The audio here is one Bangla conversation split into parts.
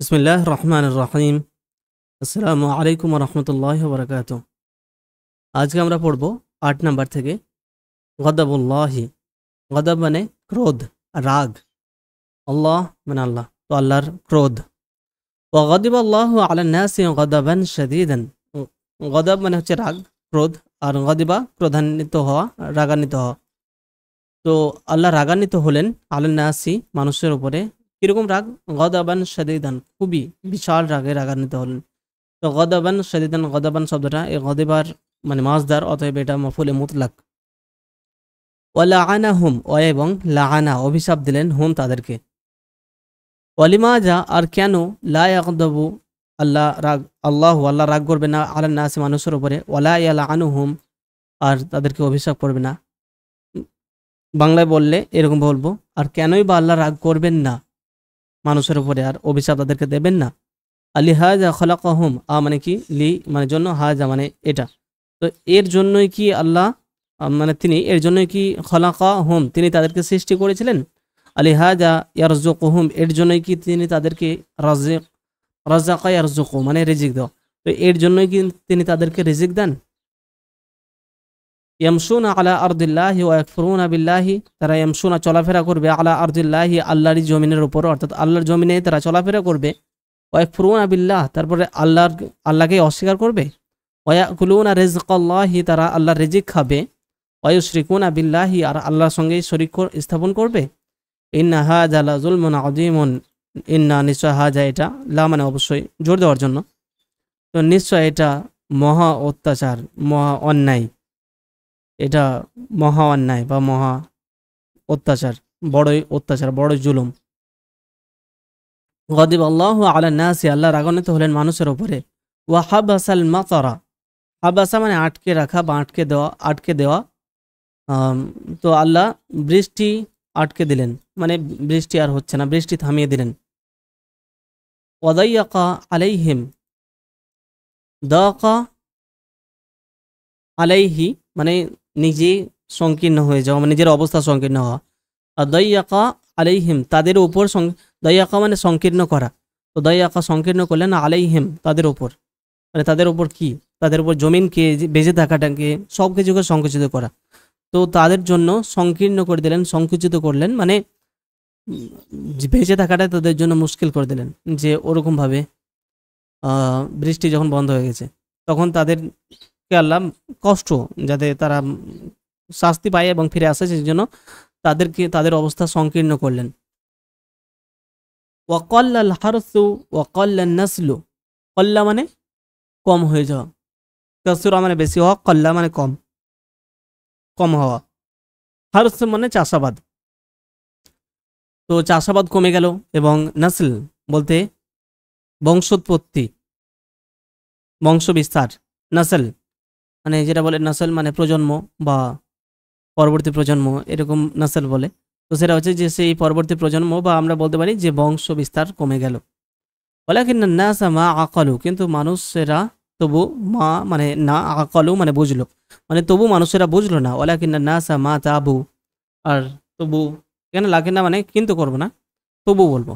বিসমিল্লাহ রহমান রহিম। আসসালামু আলাইকুম রহমতুল্লাহ বরকাত। আজকে আমরা পড়ব ৮ নাম্বার থেকে গদাবুল্লাহি। গদাব মানে ক্রোধ, রাগ। আল্লাহ মানে আল্লাহ, তো আল্লাহর ক্রোধ। ও গদিব আল্লাহ আলা নাসি গদাবান শাদীদান। গদাব মানে হচ্ছে রাগ, ক্রোধ। আর গদিবা ক্রোধান্বিত হওয়া, রাগান্বিত হওয়া। তো আল্লাহ রাগান্বিত হলেন আলা নাসি, মানুষের উপরে। কিরকম রাগ? গদাবান শাদীদান, খুবই বিশাল রাগে রাগান্বিত হলেন। তো গদাবান শাদীদান, গদাবান শব্দটা এই গদিবার মানে মাসদার, অতএব এটা মফুলে মুতলাক। ওয়ালাআনাহুম, ও এবং লাআনা অভিশাপ দিলেন হুম তাদেরকে। ওয়ালিমাজা আর কেন, লা ইয়াগদাবু আল্লাহ রাগ করবে না আলান নাস মানুষের উপরে, ওয়ালা ইয়ালাআনুহুম আর তাদেরকে অভিশাপ করবে না। বাংলায় বললে এরকম বলবো, আর কেনই বা আল্লাহ রাগ করবেন না মানুষের উপরে আর অভিশাপ তাদেরকে দেবেন না। আলি হাজা খলাকাহুম, মানে কি, লি মানে জন্য, হাজা মানে এটা। তো এর জন্যই কি আল্লাহ মানে তিনি এর জন্যই কি খলাকাহুম, তিনি তাদেরকে সৃষ্টি করেছিলেন। আলি হাজা ইয়ারজুকুহুম, এর জন্যই কি তিনি তাদেরকে রাজাকা ইয়ারজুকু মানে রিজিক দাও। তো এর জন্যই কি তিনি তাদেরকে রিজিক দেন। ইয়ামশুনা আলা আরদিল্লাহি ওয়া ইয়াকফুরুনা বিল্লাহি, তারা ইয়ামশুনা চলাফেরা করবে, আলা আরদিল্লাহি আল্লাহর জমিনের উপর, অর্থাৎ আল্লাহর জমিনে তারা চলাফেরা করবে। ওয়াকফুরুনা বিল্লাহ, তারপরে আল্লাহকে অস্বীকার করবে। ওয়াকুলুনা রিজকাল্লাহি, তারা আল্লাহর রিজিক খাবে। ওয়ায়ুশরিকুনা বিল্লাহি, আর আল্লাহর সঙ্গে শরীক স্থাপন করবে। ইন্না হাযা লাযুলমুন আযীমুন, ইন্না নিশ্চয়, হাজা এটা, লা মানে অবশ্যই জোর দেওয়ার জন্য। তো নিশ্চয় এটা মহা অত্যাচার, মহা অন্যায়। এটা মহা অন্যায় বা মহা অত্যাচার, বড়ই অত্যাচার, বড়ই জুলুম। গদিব আল্লাহ আলা নাসি, আল্লাহ রাগান্বিত হলেন মানুষের উপরে। ওয়া হাবাসাল মাতারা, হাবাসা মানে আটকে রাখা বা আটকে দেওয়া। তো আল্লাহ বৃষ্টি আটকে দিলেন, মানে বৃষ্টি আর হচ্ছে না, বৃষ্টি থামিয়ে দিলেন। ওয়াদাইয়াকা আলাইহিম, দাকা আলাইহি মানে নিজে সংকীর্ণ হয়ে যাওয়া, মানে নিজের অবস্থা সংকীর্ণ হওয়া। আর দাইয়াকা আলাইহিম, তাদের উপর, দাইয়াকা মানে সংকীর্ণ করা। তো দাইয়াকা সংকীর্ণ করলেন আলাইহিম তাদের উপর, মানে তাদের উপর কি, তাদের উপর জমিনকে, বেঁচে থাকাটাকে, সব কিছুকে সংকুচিত করা। তো তাদের জন্য সংকীর্ণ করে দিলেন, সংকুচিত করলেন, মানে বেঁচে থাকাটা তাদের জন্য মুশকিল করে দিলেন। যে ওরকমভাবে বৃষ্টি যখন বন্ধ হয়ে গেছে, তখন তাদেরকে আল্লাহ কষ্ট, যাতে তারা শাস্তি পায় এবং ফিরে আসে, সেই জন্য তাদের অবস্থা সংকীর্ণ করলেন। ওয়াকাল্লাল হারসু ওয়াকাল্লান নাসলু, কল্লা মানে কম হয়ে যাওয়া, কাসুরা মানে বেশি হওয়া, কল্লা মানে কম, কম হওয়া। হারস মানে চাষাবাদ, তো চাষাবাদ কমে গেল। এবং নাসল বলতে বংশোৎপত্তি, বংশ বিস্তার। নাসল মানে যেটা বলে, নাসল মানে প্রজন্ম বা পরবর্তী প্রজন্ম, এরকম নাসল বলে। তো সেটা হচ্ছে যে সেই পরবর্তী প্রজন্ম, বা আমরা বলতে পারি যে বংশ বিস্তার কমে গেল। ওয়ালাকিন্নান নাসা মা আকালু, কিন্তু মানুষেরা তবু, মা মানে না, আকালু মানে বুঝলো, মানে তবু মানুষেরা বুঝলো না। ওয়ালাকিন্নান নাসা মা তাবু, আর তবু, কেন লাকিন্না মানে কিন্তু করবো না, তবু বলবো,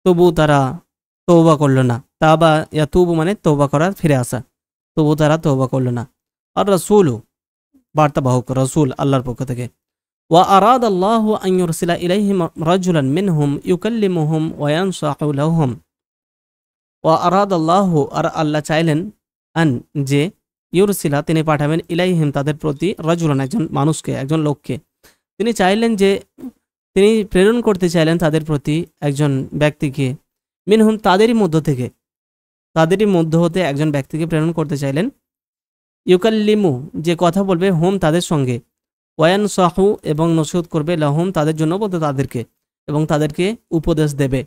তবু তারা তৌবা করলো না। তাবা ইয়া তুবু মানে তৌবা করা, ফিরে আসা। তবু তারা তৌবা করলো না। আর রাসূলু বার্তাবাহক, রাসূল আল্লাহর পক্ষ থেকে। ওয়া আরাদ আল্লাহু আন ইউরসিলা ইলাইহিম রাজুলান মিনহুম ইউকাল্লিমুহুম ওয়া ইয়ানসাহু লাহুম। ওয়া আরাদ আল্লাহু, আর আল্লাহ চাইলেন, আন যে, ইউরসিলা তিনি পাঠাবেন, ইলাইহিম তাদের প্রতি, রাজুলান একজন মানুষকে, একজন লোককে। তিনি চাইলেন যে, তিনি প্রেরণ করতে চাইলেন তাদের প্রতি একজন ব্যক্তিকে, মিনহুম তাদেরই মধ্য থেকে, তাদেরই মধ্য হতে একজন ব্যক্তিকে প্রেরণ করতে চাইলেন। ইউকাল্লিমু যে কথা বলবে, হুম তাদের সঙ্গে, ওয়ান সাহু এবং নসিহত করবে, লাহুম তাদের জন্য, বলতে তাদেরকে, এবং তাদেরকে উপদেশ দেবে।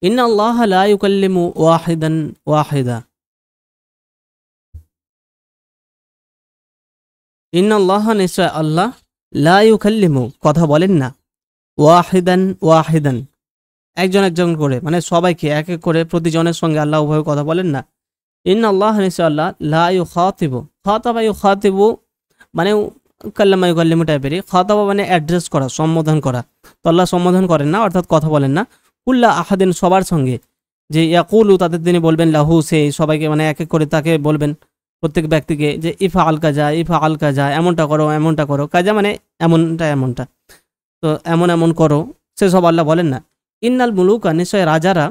ইন্না আল্লাহ লা ইউকাল্লিমু ওয়াহিদান ওয়াহিদা, ইন্না আল্লাহ নিশ্চয় আল্লাহ, লা ইউকাল্লিমু কথা বলেন না, ওয়াহিদান ওয়াহিদান একজন একজন করে, মানে সবাইকে এক এক করে, প্রতিজনের সঙ্গে আল্লাহ উভয় কথা বলেন না। ইন্না আল্লাহ নিশ্চয় আল্লাহ, লা ইউখাতিবু, খাতাবা ইউখাতিবু মানে কাল্লামা ইউকাল্লিমু টাইপেরই। খাতাবা মানে অ্যাড্রেস করা, সম্বোধন করা। তো আল্লাহ সম্বোধন করেন না, অর্থাৎ কথা বলেন না। কুল্লা আহাদিন সবার সঙ্গে, যে ইয়াকুলু তাদের তিনি বলবেন লাহু সে সবাইকে মানে এক এক করে তাকে বলবেন প্রত্যেক ব্যক্তিকে যে ইফা আল কাজা ইফা আল কাজা এমনটা করো কাজা মানে এমনটা তো এমন করো সে সব আল্লাহ বলেন না। ইন্নাল মুলুকা নিশ্চয় রাজারা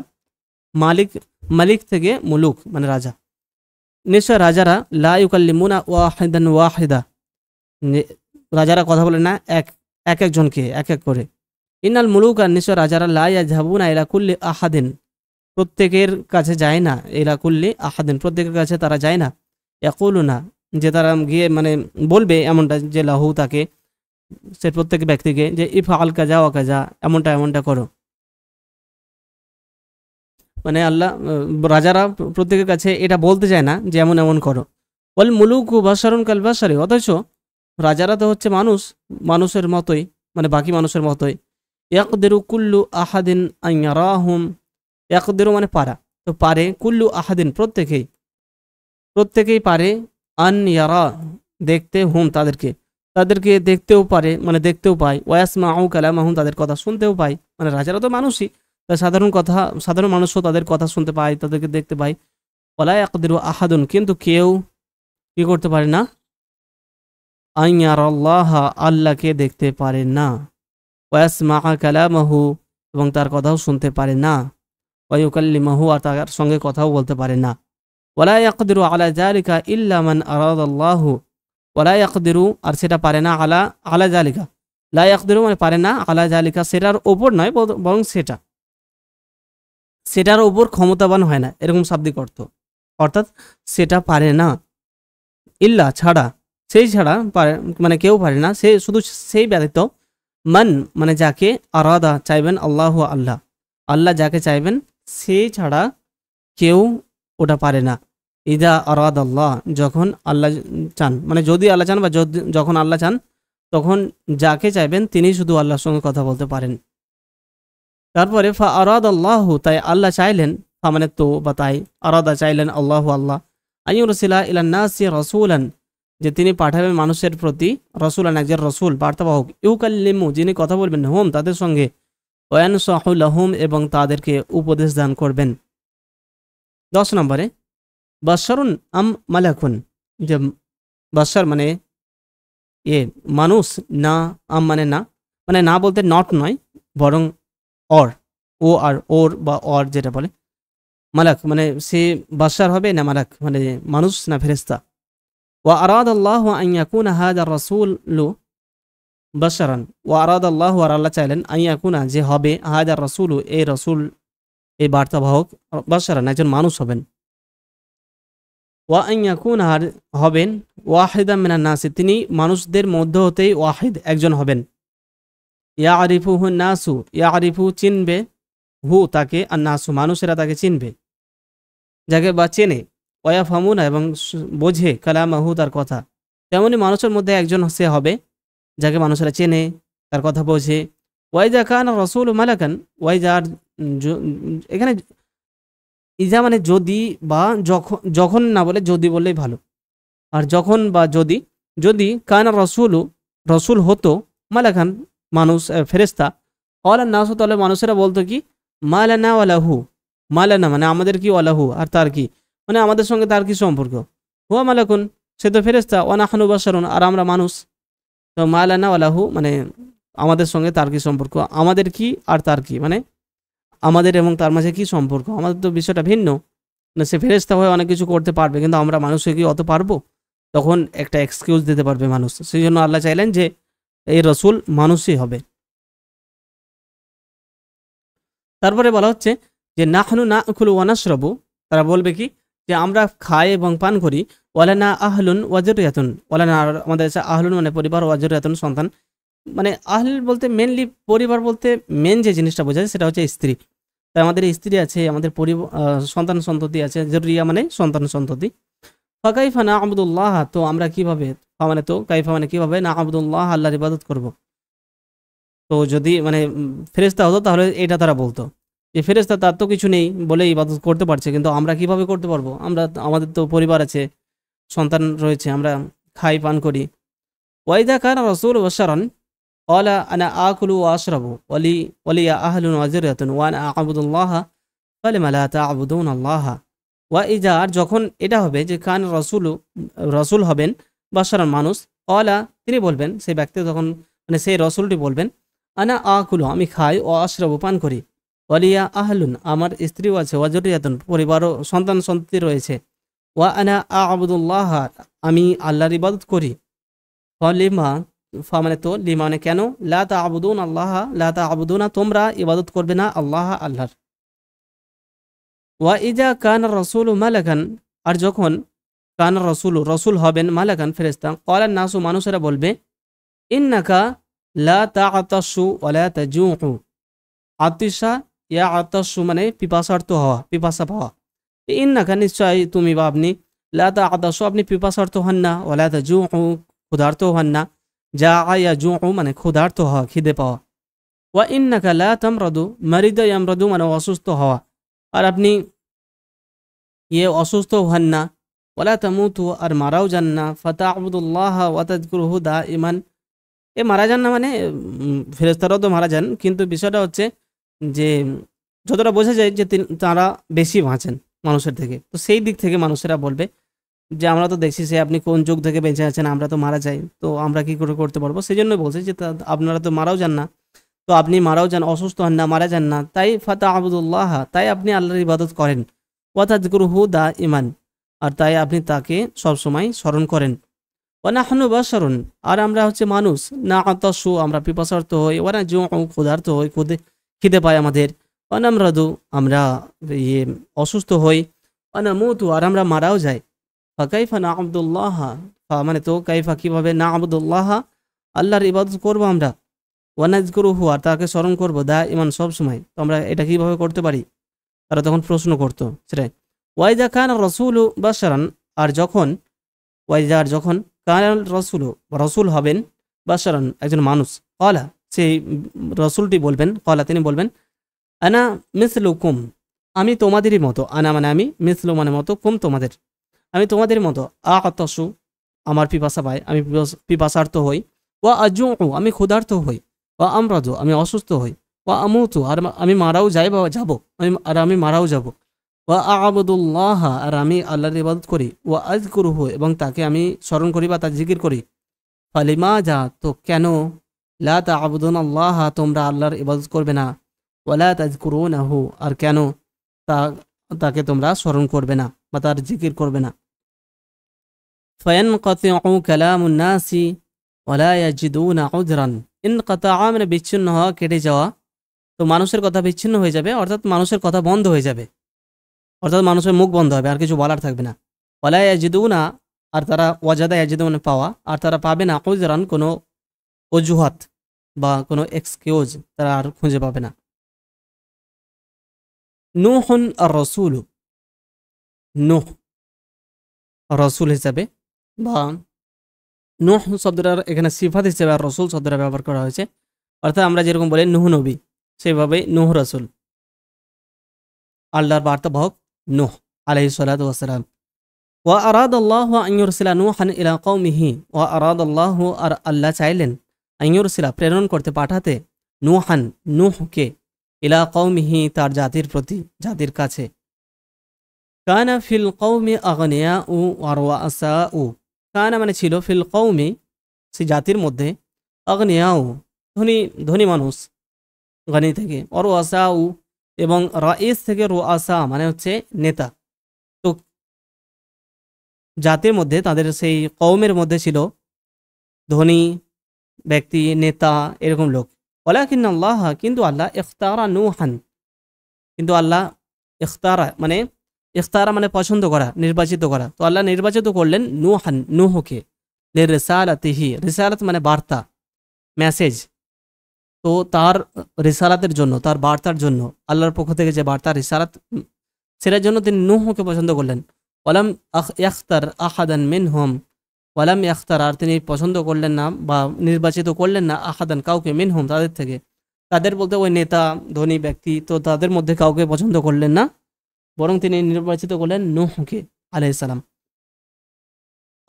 মালিক মালিক থেকে মুলুক মানে রাজা নিশ্চয় রাজারা লা ইউকাল্লিমুনা ওয়াহিদান ওয়াহিদা রাজারা কথা বলে না এক একজনকে এক এক করে। ইন্নাল মুলুকা নিশ্চয় রাজারা লা ইয়াযহাবুনা ইলা কুল্লি আহাদিন প্রত্যেকের কাছে যায় না ইলা কুল্লি আহাদিন প্রত্যেকের কাছে তারা যায় না ইয়াকুলুনা যে তারা গিয়ে মানে বলবে এমনটা যে লাহু তাকে সে প্রত্যেক ব্যক্তিকে যে ইফা আল কাজা ওয়া কাজা এমনটা করো মানে আল্লাহ রাজারা প্রত্যেকের কাছে এটা বলতে চায় না যে এমন করো। ওয়াল মুলুকু বাশারুন কাল বাশারি অথচ রাজারা তো হচ্ছে মানুষের মতোই মানে বাকি মানুষের মতোই। ইয়াকদিরু কুল্লু আহাদিন আন ইয়ারাহুম ইয়াকদিরু মানে পারা তো পারে কুল্লু আহাদিন প্রত্যেকেই পারে আন ইয়ারা দেখতে হুম তাদেরকে দেখতেও পারে মানে দেখতেও পায় ওয়াসমাউ কালামাহুম তাদের কথা শুনতেও পায় মানে রাজারা তো মানুষই সাধারণ মানুষও তাদের কথা শুনতে পায় তাদেরকে দেখতে পায়। ওয়ালা ইয়াকদিরু আহাদুন কিন্তু কেউ কি করতে পারে না আন ইয়ারাল্লাহ আল্লাহকে দেখতে পারে না ওয়াসমা কালামাহু এবং তার কথাও শুনতে পারে না ওয়ায়ুকাল্লিমাহু আর তার সঙ্গে কথাও বলতে পারে না। ওয়ালা ইয়াকদিরু আলা যালিকা ইল্লা মান আরাদাল্লাহু ওয়ালা ইয়াকদিরু আর সেটা পারে না আলা যালিকা লা ইয়াকদিরু মানে পারে না আলা যালিকা সেটার ওপর নয় বরং সেটার ওপর ক্ষমতাবান হয় না এরকম শাব্দিক অর্থ অর্থাৎ সেটা পারে না ইল্লা ছাড়া সেই ছাড়া পারে মানে কেউ পারে না সে শুধু সেই ব্যতীত মান মানে যাকে আরাদা চাইবেন আল্লাহ যাকে চাইবেন সে ছাড়া কেউ ওটা পারে না। ইদা আরাদ আল্লাহ যখন আল্লাহ চান মানে যদি আল্লাহ চান বা যখন আল্লাহ চান তখন যাকে চাইবেন তিনি শুধু আল্লাহর সঙ্গে কথা বলতে পারেন। তারপরে ফা আরাদ আল্লাহ তাই আল্লাহ চাইলেন ফা মানে তো বা তাই আরাদা চাইলেন আল্লাহ আইয়ুরসিলা ইলান নাসি রাসূলান যে তিনি পাঠাবেন মানুষের প্রতি রাসূলান একজন রাসূল বার্তাবাহক ইউকাল্লিমু যিনি কথা বলবেন হুম তাদের সঙ্গে ওয়ানসাহু লাহুম এবং তাদেরকে উপদেশ দান করবেন। 10 নম্বরে বাশারুন আম মালাকুন যে বাশার মানে মানুষ না আম মানে না বলতে নট নয় বরং ওর বা যেটা বলে মালাক মানে সে বাশার হবে না মালাক মানে মানুষ না ফেরেশতা। ওয়া আরাদাল্লাহু আন ইয়াকুনা হাযা রাসূলু বাশারান ওয়া আরাদাল্লাহু আর আল্লাহ চাইলেন আন ইয়াকুনা যে হবে হাযা রাসূলু এই রাসূল এই বার্তাবাহক বাশারান একজন মানুষ হবেন। ওয়া আন ইয়াকুনা হবেন ওয়াহিদাম মিনান নাস তিনি মানুষদের মধ্য হতেই ওয়াহিদ একজন হবেন। ইয়ারিফুহু নাসু ইয়ারিফু চিনবে হু তাকে আর নাসু মানুষেরা তাকে চিনবে যাকে বা চেনে ওয়াফহামুনা এবং বোঝে কালামাহু তার কথা তেমনি মানুষের মধ্যে একজন সে হবে যাকে মানুষেরা চেনে তার কথা বোঝে। ওয়াইজা কান রাসূল মালাকান ওয়াইজা এখানে ইজা মানে যদি বা যখন না বলে যদি বললেই ভালো আর যখন বা যদি কান রসুল হতো মালাকান মানুষ ফেরেশতা অলা নাস তাহলে মানুষেরা বলতো কি মালানা ওয়ালাহু মালানা মানে আমাদের কি ওয়ালাহু আর তার কি মানে আমাদের সঙ্গে তার কি সম্পর্ক হুয়া মালাকুন সে তো ফেরেশতা ওয়া নাহনু বাশারুন আর আমরা মানুষ তো মালানা ওয়ালাহু মানে আমাদের সঙ্গে তার কি সম্পর্ক আমাদের কি আর তার কি মানে আমাদের এবং তার মাঝে কি সম্পর্ক আমাদের তো বিষয়টা ভিন্ন না সে ফেরেশতা হয়ে অনেক কিছু করতে পারবে কিন্তু আমরা মানুষে কি অত পারবো তখন একটা এক্সকিউজ দিতে পারবে মানুষ সেই জন্য আল্লাহ চাইলেন যে এই রসুল মানুষই হবে। তারপরে বলা হচ্ছে যে নাহনু নাকুলু ওয়া নাশরাবু তারা বলবে কি যে আমরা খাই এবং পান করি ওয়ালানা আহলুন ওয়া যুররিয়াতুন ওয়ালানা আমাদের কাছে আহলুন মানে পরিবার ওয়া যুররিয়াতুন সন্তান মানে আহল বলতে মেনলি পরিবার বলতে মেন যে জিনিসটা বোঝায় সেটা হচ্ছে স্ত্রী তাই আমাদের স্ত্রী আছে আমাদের সন্তান সন্ততি আছে যুররিয়া মানে সন্তান সন্ততি ফাকাইফা না আবুদুল্লাহ তো আমরা কিভাবে মানে তো কাইফা মানে কিভাবে না আবুদুল্লাহ আল্লাহর ইবাদত করব। তো যদি মানে ফেরেশতা হতো তাহলে এটা তারা বলতো যে ফেরেশতা তার তো কিছু নেই বলে ইবাদত করতে পারছে কিন্তু আমরা কিভাবে করতে পারবো আমাদের তো পরিবার আছে সন্তান রয়েছে আমরা খাই পান করি। ওয়াইদা কানা রাসূল বাশারান ক্বালা আনা আকুলু ওয়া আশরাবু ওয়ালিয়া আহলুন ওয়া যুররিয়াতুন ওয়া আনা আ'বুদুল্লাহ ফালিমা লা তা'বুদুনা আল্লাহ ওয়া ইজা, আর যখন এটা হবে যে কান রসুল হবেন বাশারান মানুষ, ক্বালা তিনি বলবেন, সেই ব্যক্তি তখন মানে সেই রসুলটি বলবেন, আনা আকুলু আমি খাই, ও আশরাবু পান করি, ওয়ালিয়া আহলুন আমার স্ত্রীও আছে, ওয়া যুররিয়াতুন পরিবার ও সন্তান সন্ততি রয়েছে, ওয়া আনা আ'বুদুল্লাহ আমি আল্লাহর ইবাদত করি। ফলিমা মানে তো লিমা মানে কেন, লা তা'বুদুন আল্লাহ লা তা'বুদুনা তোমরা ইবাদত করবে না আল্লাহ আল্লাহর। ওয়া ইজা কান রাসূলু মালাকান, আর যখন কান রসুল হবেন মালাকান ফেরেশতা, ক্বালান নাসু মানুষেরা বলবে, ইন্নাকা লা তা'তাসু ওয়া লা তাজুউ, আতিশা ইয়া আতাসু মানে পিপাসার্ত হওয়া, পিপাসা পাওয়া, ইন্নাকা নিশ্চয় তুমি বা আপনি, লা তা'তাসু আপনি পিপাসার্ত হন না, ওয়া লা তাজুউ ক্ষুধার্ত হন না, জাআ ইয়াজুউ মানে ক্ষুধার্ত হওয়া খিদে পাওয়া, ওয়া ইন্নাকা লা তামরাদু মারিদা ইয়ামরাদু মানে অসুস্থ হওয়া, আর আপনি অসুস্থ হন না, ওয়ালা তামুতু আর মারাও যান না, ফাতা'বুদুল্লাহ ওয়া তাযকুরুহু দাইমান মারা যান না মানে ফেরেশতারাও তো মারা যান, কিন্তু বিষয়টা হচ্ছে যে যতটা বোঝা যায় যে তারা বেশি বাঁচেন মানুষের থেকে, তো সেই দিক থেকে মানুষেরা বলবে যে আমরা তো দেখছি সে আপনি কোন যুগ থেকে বেঁচে আছেন, আমরা তো মারা যাই, তো আমরা কি করে করতে পারবো, সেই জন্য বলছে যে আপনারা তো মারাও যান না, তো আপনি মারাও যান, অসুস্থ হন না, মারা যান না, তাই ফাতা'বুদুল্লাহ তাই আপনি আল্লাহর ইবাদত করেন, ওয়া তাযকুরুহু দাইমান আর তাই আপনি তাকে সবসময় স্মরণ করেন, ওয়া নাহনু বাশারুন আর আমরা হচ্ছে মানুষ, না আতাসু আমরা পিপাসার্ত হই, ওয়া নাজুউ ক্ষুধার্ত হই, খিদে পায় আমাদের, ওয়া নামরাদু আমরা অসুস্থ হই, ওয়া নামুতু আর আমরা মারাও যাই, ফাকাইফা না'বুদুল্লাহ মানে তো কাইফা কিভাবে না'বুদুল্লাহ আল্লাহর ইবাদত করবো আমরা, ওয়া নাযকুরুহু আর তাকে স্মরণ করবো দাইমান সব সময়, তো আমরা এটা কিভাবে করতে পারি, তারা তখন প্রশ্ন করতো সেটাই। ওয়াইদা কান রাসূলু বাশারান আর যখন কান রসুল হবেন বাশারান একজন মানুষ, ক্বালা সেই রসুলটি বলবেন, ক্বালা তিনি বলবেন, আনা মিসলুকুম আমি তোমাদেরই মতো, আনা মানে আমি, মিসলু মানে মতো, কুম তোমাদের, আমি তোমাদের মতো, আ'তাসু আমার পিপাসা পায়, আমি পিপাসার্ত হই, ওয়া আজুউ আমি ক্ষুধার্ত হই, ওয়া আমরাদু আমি অসুস্থ হই, ওয়া আমুতু আর আমি মারাও যাই বা যাবো, আমি মারাও যাব, ওয়া আ'বুদুল্লাহ আর আমি আল্লাহর ইবাদত করি, ওয়া আযকুরুহু এবং তাকে আমি স্মরণ করি বা তার জিকির করি, ফালিমা যা তো কেন, লা তা'বুদুনা আল্লাহ তোমরা আল্লাহর ইবাদত করবে না, ওয়া লা তাযকুরুনাহু আর কেন তাকে তোমরা স্মরণ করবে না বা তার জিকির করবে না, ফায়ানকাতিউ কালামুন নাসি ওয়া লা ইয়াজিদুনা উযরান, ইনকাতা মানে বিচ্ছিন্ন হওয়া, কেটে যাওয়া, তো মানুষের কথা বিচ্ছিন্ন হয়ে যাবে, অর্থাৎ মানুষের কথা বন্ধ হয়ে যাবে, অর্থাৎ মানুষের মুখ বন্ধ হবে, আর কিছু বলার থাকবে না, ওয়ালা ইয়াজিদুনা আর তারা ওয়াজাদা ইয়াজিদুন পাওয়া, আর তারা পাবে না উযরান কোনো অজুহাত বা কোনো এক্সকিউজ তারা আর খুঁজে পাবে না। নূহুন আর রাসূল, নূহ রাসূল হিসাবে বা নূহ শব্দটার এখানে সিফাত হিসেবে আর রাসূল শব্দটা ব্যবহার করা হয়েছে, অর্থাৎ আমরা যেরকম বলি নূহ নবী, সেভাবে নূহ রাসূল, আল্লাহর বার্তাবাহক নূহ আলাইহিস সালাতু ওয়াস সালাম। ওয়া আরাদাল্লাহু আন ইউরসিলা নূহান ইলা কওমিহি, ওয়া আরাদাল্লাহু আর আল্লাহ চাইলেন, আন ইউরসিলা প্রেরণ করতে পাঠাতে, নূহান নূহকে, ইলা কওমিহি তার জাতির প্রতি, জাতির কাছে, কানা ফিল কওমি আগনিয়াউ ওয়া রুআসাউ কানা মানে ছিল, ফিল কওমি সেই জাতির মধ্যে, আগনিয়াউ ধনী মানুষ গনি থেকে, ওয়া রুআসাউ এবং রাইস থেকে রুআসা মানে হচ্ছে নেতা, তো জাতির মধ্যে তাদের সেই কওমের মধ্যে ছিল ধনী ব্যক্তি, নেতা, এরকম লোক, ওয়ালাকিন আল্লাহ কিন্তু আল্লাহ ইখতারা নূহান, কিন্তু আল্লাহ ইখতারা মানে পছন্দ করা, নির্বাচিত করা, তো আল্লাহ নির্বাচিত করলেন নূহান নূহকে, লিরিসালাতিহি রিসালাত মানে বার্তা, মেসেজ, তো তার রিসালাতের জন্য, তার বার্তার জন্য, আল্লাহর পক্ষ থেকে যে বার্তা রিসালাত, সেটার জন্য তিনি নূহকে পছন্দ করলেন। ওয়ালাম ইয়াখতার আহাদান মিনহুম, ওয়ালাম ইয়াখতার আর তিনি পছন্দ করলেন না বা নির্বাচিত করলেন না, আহাদান কাউকে, মিনহুম তাদের থেকে, তাদের বলতে ওই নেতা ধনী ব্যক্তি, তো তাদের মধ্যে কাউকে পছন্দ করলেন না, বরং তিনি নির্বাচিত করলেন নূহকে আলাইহিস সালাম।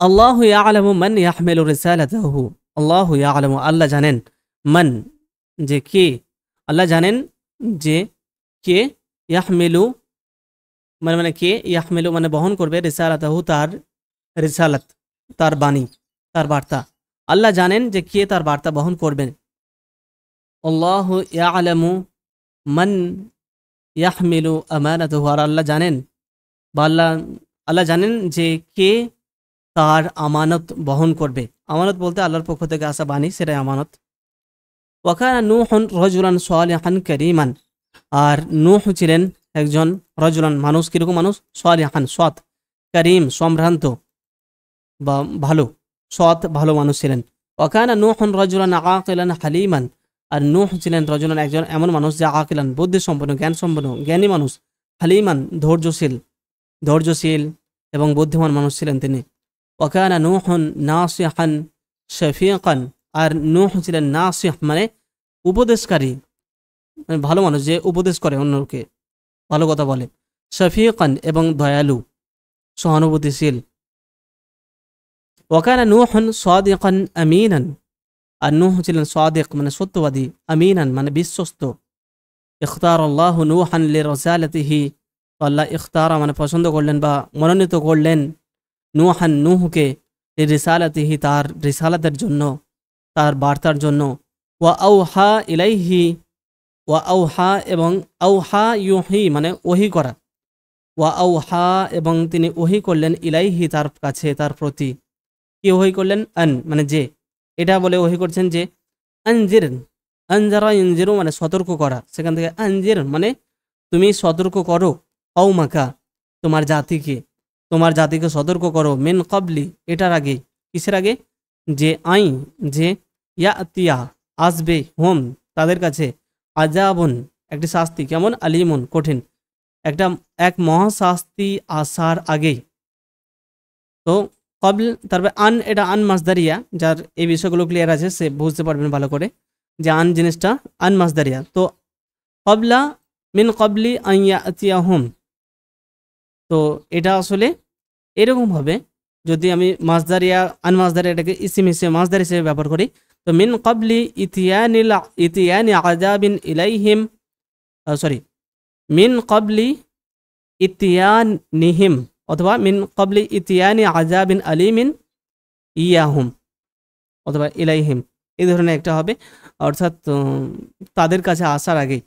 আল্লাহু ইয়ালামু মান ইয়াহমিলু রিসালাতাহু, আল্লাহু ইয়ালামু আল্লাহ জানেন, মান যে কে, আল্লাহ জানেন যে কে, ইয়াহমিলু মানে মানে কে ইয়াহমিলু মানে বহন করবে রিসালাতাহু তার রিসালাত তার বাণী তার বার্তা। আল্লাহ জানেন যে কে তার বার্তা বহন করবেন। আল্লাহু ইয়ালামু মান ইয়াহমিলু আমানাতাহু, আর আল্লাহ জানেন বা আল্লাহ জানেন যে কে তার আমানত বহন করবে। আমানত বলতে আল্লাহর পক্ষ থেকে আসা বাণী, সেটাই আমানত। ওয়াকানা নূহুন রাজুলান সালিহান কারীমান, আর নূহ ছিলেন একজন রাজুলান মানুষ, কিরকম মানুষ, সালিহান সৎ, কারীম সম্ভ্রান্ত বা ভালো, সৎ ভালো মানুষ ছিলেন। ওয়াকানা নূহুন রাজুলান আকিলান হালিমান, আর নূহ ছিলেন রাজুলান একজন এমন মানুষ যে আকিলান বুদ্ধি সম্পন্ন, জ্ঞান সম্পন্ন, জ্ঞানী মানুষ, হালিমান ধৈর্যশীল এবং বুদ্ধিমান মানুষ ছিলেন তিনি। ওয়াকানা নূহুন নাসিহান শফিকান, আর নূহ ছিলেন নাসিহ মানে উপদেশকারী, মানে ভালো মানুষ যে উপদেশ করে অন্যকে, ভালো কথা বলে। শফিকান এবং দয়ালু, সহানুভূতিশীল। ওয়াকানা নূহুন সাদিকান আমিনান, আর নূহ ছিলেন সাদিক মানে সত্যবাদী, আমিনান মানে বিশ্বস্ত। ইখতারাল্লাহু নূহান লিরিসালাতিহি, আল্লাহ ইখতারা মানে পছন্দ করলেন বা মনোনীত করলেন নূহান নূহকে লিরিসালাতিহি তার রিসালাতের জন্য, তার বার্তার জন্য। ওয়া আউহা ইলাইহি, ওয়া আউহা এবং আউহা ইউহি মানে ওহি করা। ওয়া আউহা এবং তিনি ওহি করলেন ইলাইহি তার কাছে, তার প্রতি। কি ওহি করলেন, আন মানে যে, এটা বলে ওহি করছেন যে আনজির, আনজারা ইনজিরু মানে সতর্ক করা, সেখান থেকে আনজির মানে তুমি সতর্ক করো, কওমাকা তোমার জাতিকে সতর্ক করো, মিন ক্বাবলি এটার আগে, কিসের আগে, যে যে ইয়াতিয়া আসবে, হোম তাদের কাছে, আযাবুন একটি শাস্তি, কেমন, আলিমুন কঠিন, এক মহাশাস্তি আসার আগেই। তো কবল, তারপরে আন, এটা আন মাসদারিয়া, যার এই বিষয়গুলো ক্লিয়ার আছে সে বুঝতে পারবেন ভালো করে যে আন জিনিসটা আন মাসদারিয়া। তো কবলা মিন কবলি আন ইয়াতিয়াহুম, তো এটা আসলে এরকম হবে যদি আমি মাসদারিয়া আন মাসদারিয়াটাকে ইসিম হিসেবে মাসদার হিসেবে ব্যবহার করি। তো মিন কবলি ইতিয়ানি আযাবিন ইলাইহিম, সরি মিন কবলি ইতিয়ানিহিম, অথবা মিন কবলি ইতিয়ানি আযাবিন আলিমিন ইয়াহুম, অথবা ইলাইহিম, এই ধরনের একটা হবে। অর্থাৎ তাদের কাছে আসার আগেই।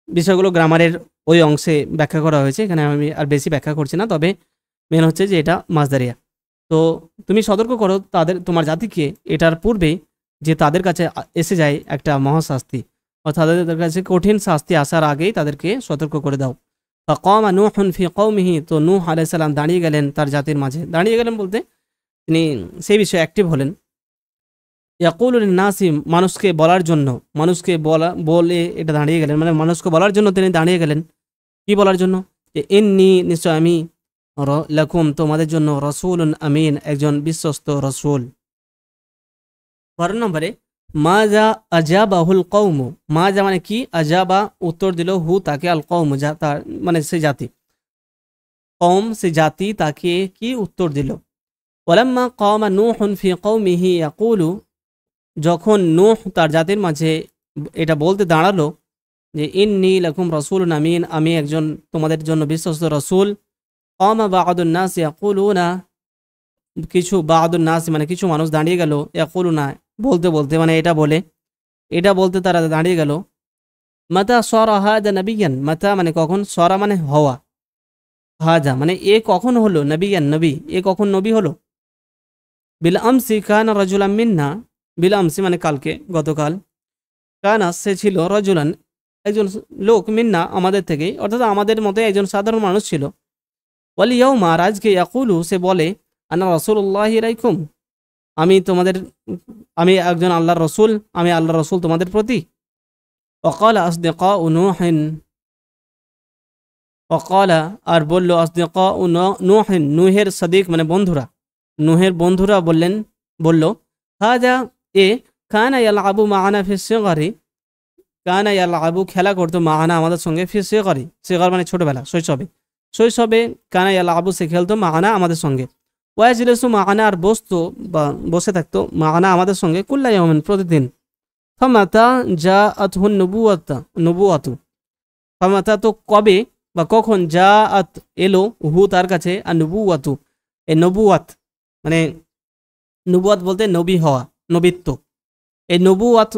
বিষয়গুলো গ্রামারের ওই অংশে ব্যাখ্যা করা হয়েছে, এখানে আমি আর বেশি ব্যাখ্যা করছি না। তবে মেন হচ্ছে যে এটা মাসদারিয়া। তো তুমি সতর্ক করো তোমার জাতিকে এটার পূর্বে যে তাদের কাছে এসে যায় একটা মহাশাস্তি, অর্থাৎ তাদের কাছে কঠিন শাস্তি আসার আগেই তাদেরকে সতর্ক করে দাও। ফাকামা নূহুন ফি কওমিহি, তো নূহ আলাইহিস সালাম দাঁড়িয়ে গেলেন তার জাতির মাঝে। দাঁড়িয়ে গেলেন বলতে তিনি সেই বিষয়ে অ্যাক্টিভ হলেন। ইয়াকুলু লিন্নাসি, মানুষকে বলার জন্য, বলে এটা দাঁড়িয়ে গেলেন, মানে মানুষকে বলার জন্য তিনি দাঁড়িয়ে গেলেন। কি বলার জন্য, যে ইন্নী নিশ্চয় আমি লাকুম তোমাদের জন্য রাসূলুন আমিন একজন বিশ্বস্ত রাসূল। 12 নম্বরে মাজা আজাবাহুল কওম, মাজা মানে কি, আজাবা উত্তর দিল, হু তাকে, আল কওম তার মানে সে জাতি, কওম সে জাতি তাকে কি উত্তর দিল। ওয়ালাম্মা কামা নূহুন ফি কওমিহি ইয়াকুলু, যখন নূহ তার জাতির মাঝে এটা বলতে দাঁড়ালো যে ইন্নী লাকুম রাসূলুন আমিন, আমি একজন তোমাদের জন্য বিশ্বস্ত রাসূল। কামা বা'দুন নাস ইয়াকুলুনা, বা'দুন নাস মানে কিছু মানুষ দাঁড়িয়ে গেল, ইয়াকুলুনা বলতে মানে এটা বলতে তারা দাঁড়িয়ে গেল। মাতা সারা হাদা নবিয়ান, মাতা মানে কখন, সারা মানে হওয়া, হাজা মানে এ কখন হলো, নবিয়ান নবী, এ কখন নবী হলো। বিল আমসি কানা রাজুলাম মিন্না, বিল আমসি মানে কালকে, গতকাল, কানা সে ছিল, রাজুলান একজন লোক, মিন্না আমাদের থেকেই, অর্থাৎ আমাদের মতো একজন সাধারণ মানুষ ছিল। ওয়াল ইয়াউমা আজকে, ইয়াকুলু সে বলে, আনা রাসূলুল্লাহি ইলাইকুম, আমি একজন আল্লাহর রসুল, আমি আল্লাহর রসুল তোমাদের প্রতি। ওয়াকালা আসদিকাউ নূহিন, ওয়াকালা আর বলল, আসদিকাউ নূহিন নূহের সাদিক মানে বন্ধুরা, নূহের বন্ধুরা বলল, হাজা এ কানা ইয়ালআবু মা'ানা ফি সিগরি, কানা ইয়ালআবু খেলা করতো, মা'ানা আমাদের সঙ্গে, ফি সিগরি সিগর মানে ছোটবেলা, শৈশবে কানা ইয়ালআবু সে খেলতো, মা'ানা আমাদের সঙ্গে। ওয়াজলিসু মা'ানা আর বসে থাকতো, মা'ানা আমাদের সঙ্গে, কুল্লা ইয়াউমিন প্রতিদিন। ফামাতা জাআতহুন নুবুওয়াতু, ফামাতা তো কবে, বা কখন জাআত এলো হু তার কাছে আর নবুয়াতু, এই নবুয়াত মানে নবুয়াত বলতে নবী হওয়া, নবিত্ব। এই নবুয়াত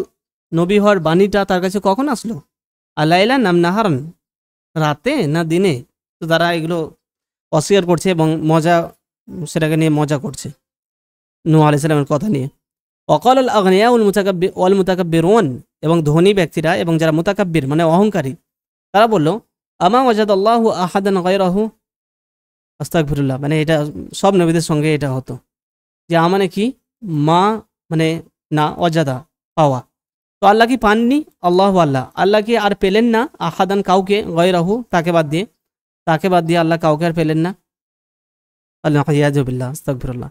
নবী হওয়ার বাণীটা তার কাছে কখন আসলো? আলাইলা নাম নাহারান, রাতে না দিনে? তো তারা এগুলো অস্বীকার করছে এবং সেটাকে নিয়ে মজা করছে নূহ আলাইহিস সালামের কথা নিয়ে। অকাল আল আগনিয়া ওয়াল মুতাকাব্বিরুন, এবং ধনী ব্যক্তিরা এবং যারা মুতাকাব্বির মানে অহংকারী, তারা বলল আমা ওয়াজাদাল্লাহু আহাদান গায়রাহু, আস্তাগফিরুল্লাহ, মানে এটা সব নবীদের সঙ্গে এটা হতো যে মানে কি মা মানে না, অজাদা পাওয়া। তো আল্লাহ কি পাননি? আল্লাহ কি আর পেলেন না? আহাদান কাউকে, গায়রাহু তাকে বাদ দিয়ে আল্লাহ কাউকে আর পেলেন না। আল্লাহ ইয়াজুবিল্লাহ, আস্তাগফিরুল্লাহ।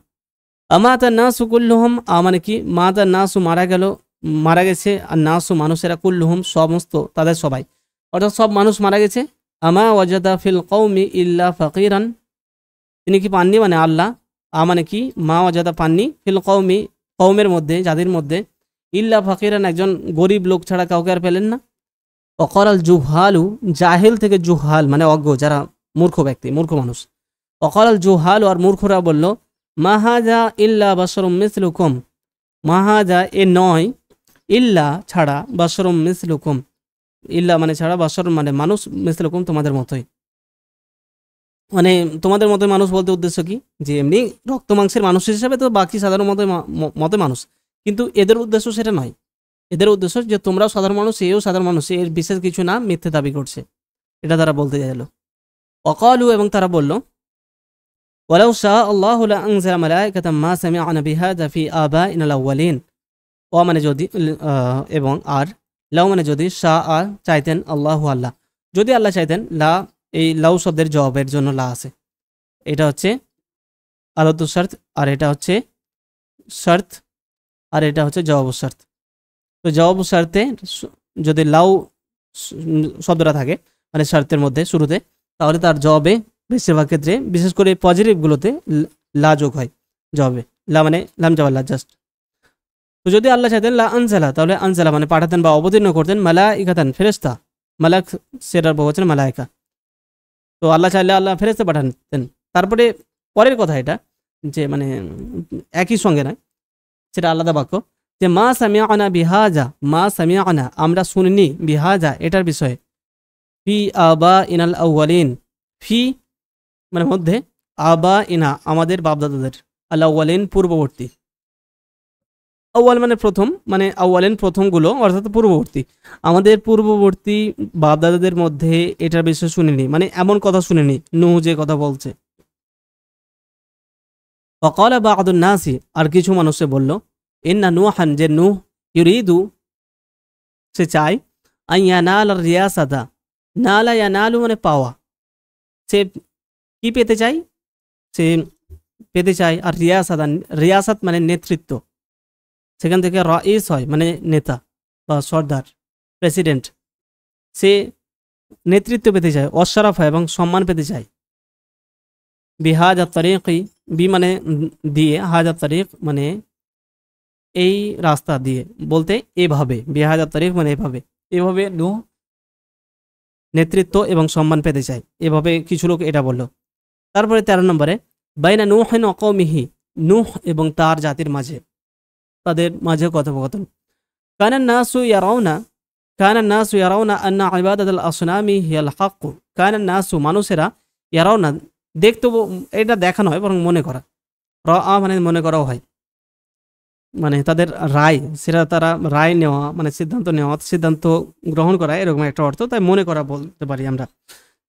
আমাতা নাসু কুল্লুহুম, মানে কি মাতা নাসু মারা গেছে, আর নাসু মানুষেরা কুল্লুহুম সমস্ত, তাদের সবাই, অর্থাৎ সব মানুষ মারা গেছে। আমা ওয়াজাদা ফিল কওমি ইল্লা ফাকিরান, তিনি কি পাননি মানে আল্লাহ মানে কি মা ওয়াজাদা পাননি ফিল কওমি, কওমের মধ্যে, যাদের মধ্যে, ইল্লা ফাকিরান একজন গরিব লোক ছাড়া কাউকে আর পেলেন না। অকরাল জুহালু, জাহেল থেকে জুহাল মানে অজ্ঞ, যারা মূর্খ ব্যক্তি, মূর্খ মানুষ। অকরাল জুহালু, আর মূর্খরা বলল মাহাজা ইল্লা বাশারুম মিসলুকুম, মাহাজা এ নয়, ইল্লা ছাড়া, বাশারুম মিসলুকুম, ইল্লা মানে ছাড়া, বাশারুম মানে মানুষ, মিসলুকুম তোমাদের মতোই, মানে তোমাদের মতোই মানুষ বলতে উদ্দেশ্য কি যে এমনি রক্ত মাংসের মানুষ হিসেবে তো বাকি সাধারণ মতে মানুষ, কিন্তু এদের উদ্দেশ্য সেটা নয়। এদের উদ্দেশ্য যে তোমরাও সাধারণ মানুষ, এও সাধারণ মানুষ, এর বিশেষ কিছু না, মিথ্যে দাবি করছে, এটা তারা বলতে চাইল। অকালু, এবং তারা বলল ওয়ালাউ শাআ আল্লাহু লাআনজালা মালাইকাতাম মা সামি'না বিহাযা ফি আবাইনাল আউয়ালিন, ও মানে যদি, এবং আর লাউ মানে যদি, শাআ চাইতেন, আল্লাহু আল্লাহ, যদি আল্লাহ চাইতেন, লা এই লাউ শব্দের জবাবের জন্য লা আছে, এটা হচ্ছে আলাদু শর্ত, আর এটা হচ্ছে শর্ত, আর এটা হচ্ছে জবাব শর্ত। তো জবাব শর্তে যদি লাউ শব্দটা থাকে মানে শর্তের মধ্যে শুরুতে, তাহলে তার জবাবে বেশিরভাগ ক্ষেত্রে, বিশেষ করে পজিটিভগুলোতে লা যোগ হয় জবাবে, লা মানে লাম জাওয়াল্লা জাস্ট। তো যদি আল্লাহ চাইতেন লা আনজালা, তাহলে আনজালা মানে পাঠাতেন বা অবতীর্ণ করতেন মালাইকাতান, ফেরেশতা, মালাক সেটার বহুবচন মালাইকা। তো আল্লাহ চাইলে আল্লাহ ফেরেশতা পাঠাতেন। তারপরে পরের কথা এটা যে মানে একই সঙ্গে নয়, সেটা আলাদা বাক্য, যে মা সামিআনা বিহাজা, মা সামিআনা আমরা শুনিনি, বিহাজা এটার বিষয়ে, ফি আবা ইনাল আউয়ালিন, ফি মানে মধ্যে, আবা ইনা আমাদের বাপদাদাদের, আল আউয়ালিন পূর্ববর্তী, আউয়াল মানে প্রথম, মানে আউয়ালিন প্রথমগুলো, অর্থাৎ পূর্ববর্তী, আমাদের পূর্ববর্তী বাপদাদাদের মধ্যে এটার বিষয়ে শুনিনি, মানে এমন কথা শুনিনি নূহ যে কথা বলছে। ওয়াকালা বা'দুন নাসি, আর কিছু মানুষে বলল, ইন্না নূহান যে নূহ, ইউরিদু সে চায়, আন ইয়ানাল রিয়াসাতা, নালা ইয়ানালু মানে পাওয়া, সে কি পেতে চায়, সে পেতে চায়, আর রিয়াসাতা, রিয়াসাত মানে নেতৃত্ব, সেখান থেকে রাইস হয় মানে নেতা বা সর্দার, প্রেসিডেন্ট, সে নেতৃত্ব পেতে চায়, অশরাফা এবং সম্মান পেতে চায়। বিহাজা তরিকি, বি মানে দিয়ে, হাজা তরিক মানে এই রাস্তা দিয়ে, বলতে এভাবে, বিহাজা তরিক মানে এভাবে, এভাবে নূহ নেতৃত্ব এবং সম্মান পেতে চায়, এভাবে কিছু লোক এটা বলল। তারপরে 13 নম্বরে, বাইনা নূহিন ওয়া কওমিহি, নূহ এবং তার জাতির মাঝে, তাদের মাঝে কথোপকথন। কানান নাসু ইয়ারাউনা আন্না ইবাদাতাল আসনামি হিয়াল হক, কানান নাসু মানুষেরা, ইয়ারাউনা দেখতে, এটা দেখানো হয় বরং মনে করা, মানে মনে করাও হয়, মানে তাদের রায়, সেটা তারা রায় নেওয়া মানে সিদ্ধান্ত নেওয়া, সিদ্ধান্ত গ্রহণ করা, এরকম একটা অর্থ, তাই মনে করা বলতে পারি আমরা,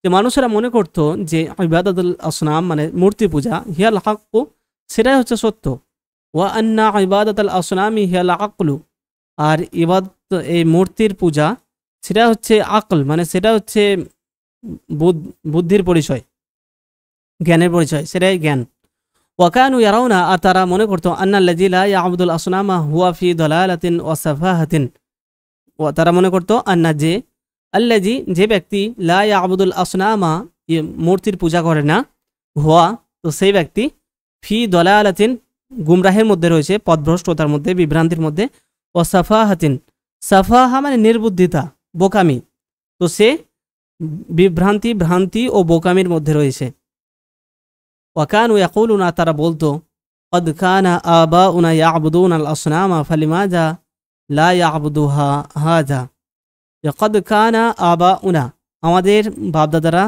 যে মানুষেরা মনে করতো যে ইবাদাতুল আসনাম মানে মূর্তি পূজা, হিয়াল হক সেটাই হচ্ছে সত্য, ওয়া আন্না ইবাদাতুল আসনামি হিয়াল আকলু, আর এই মূর্তির পূজা সেটা হচ্ছে আকল, মানে সেটা হচ্ছে বুদ্ধির পরিচয়, জ্ঞানের পরিচয়, সেটাই জ্ঞান। ওয়াকানু ইয়ারাউনা, আর তারা মনে করতো, আন্নাল্লাযী লা ইয়াবুদুল আসনামা হুয়া ফি দালালাতিন ওয়া সাফাহাতিন, তারা মনে করতো আন্না যে, আল্লাযী যে ব্যক্তি, লা ইয়াবুদুল আসনামা মূর্তির পূজা করে না, হুয়া তো সেই ব্যক্তি, ফি দালালাতিন গুমরাহের মধ্যে রয়েছে, পথভ্রষ্টতার মধ্যে, বিভ্রান্তির মধ্যে, ও সাফাহাতিন, সাফাহা মানে নির্বুদ্ধিতা, বোকামি, তো সে বিভ্রান্তি, ভ্রান্তি ও বোকামির মধ্যে রয়েছে। ওয়াকানু ইয়াকুলুনা, তারা বলতো, কদ কানা আবাউনা ইয়াবুদুন আল আসনামা ফালিমাজা লা ইয়াবুদুহা হাজা। কদ কানা আবাউনা, আমাদের বাপদাদারা